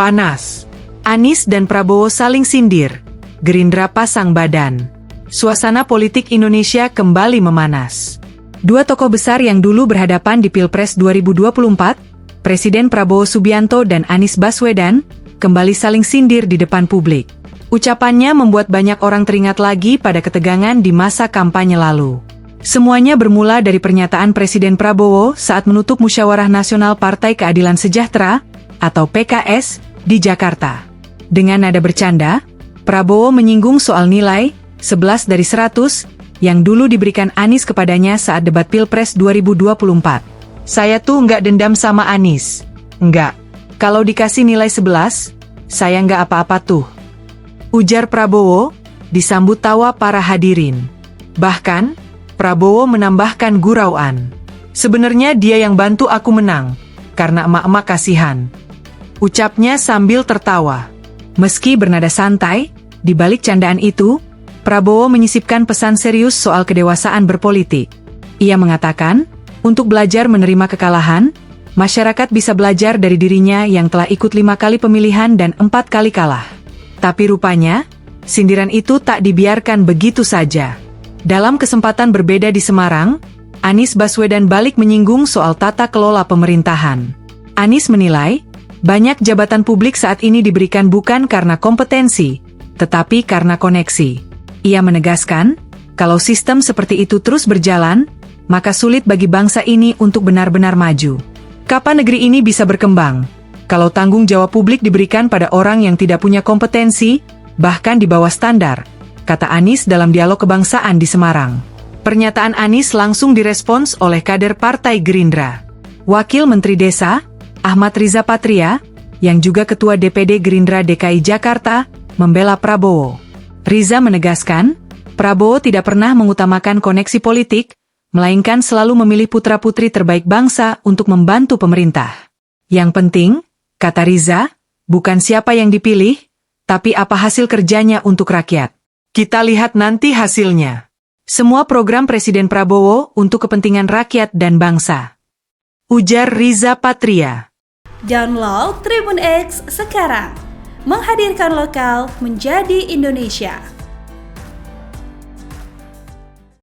Panas. Anies dan Prabowo saling sindir. Gerindra pasang badan. Suasana politik Indonesia kembali memanas. Dua tokoh besar yang dulu berhadapan di Pilpres 2024, Presiden Prabowo Subianto dan Anies Baswedan, kembali saling sindir di depan publik. Ucapannya membuat banyak orang teringat lagi pada ketegangan di masa kampanye lalu. Semuanya bermula dari pernyataan Presiden Prabowo saat menutup Musyawarah Nasional Partai Keadilan Sejahtera, atau PKS, di Jakarta. Dengan nada bercanda, Prabowo menyinggung soal nilai 11 dari 100 yang dulu diberikan Anies kepadanya saat debat Pilpres 2024. Saya tuh nggak dendam sama Anies. Nggak. Kalau dikasih nilai 11, saya nggak apa-apa tuh. Ujar Prabowo, disambut tawa para hadirin. Bahkan, Prabowo menambahkan gurauan. Sebenarnya dia yang bantu aku menang, karena emak-emak kasihan. Ucapnya sambil tertawa. Meski bernada santai, di balik candaan itu, Prabowo menyisipkan pesan serius soal kedewasaan berpolitik. Ia mengatakan, untuk belajar menerima kekalahan, masyarakat bisa belajar dari dirinya yang telah ikut 5 kali pemilihan dan 4 kali kalah. Tapi rupanya, sindiran itu tak dibiarkan begitu saja. Dalam kesempatan berbeda di Semarang, Anies Baswedan balik menyinggung soal tata kelola pemerintahan. Anies menilai, banyak jabatan publik saat ini diberikan bukan karena kompetensi, tetapi karena koneksi. Ia menegaskan, kalau sistem seperti itu terus berjalan, maka sulit bagi bangsa ini untuk benar-benar maju. Kapan negeri ini bisa berkembang? Kalau tanggung jawab publik diberikan pada orang yang tidak punya kompetensi, bahkan di bawah standar, kata Anies dalam dialog kebangsaan di Semarang. Pernyataan Anies langsung direspons oleh kader Partai Gerindra. Wakil Menteri Desa, Ahmad Riza Patria, yang juga Ketua DPD Gerindra DKI Jakarta, membela Prabowo. Riza menegaskan, Prabowo tidak pernah mengutamakan koneksi politik, melainkan selalu memilih putra-putri terbaik bangsa untuk membantu pemerintah. Yang penting, kata Riza, bukan siapa yang dipilih, tapi apa hasil kerjanya untuk rakyat. Kita lihat nanti hasilnya. Semua program Presiden Prabowo untuk kepentingan rakyat dan bangsa. Ujar Riza Patria. Download Tribun X sekarang. Menghadirkan lokal menjadi Indonesia.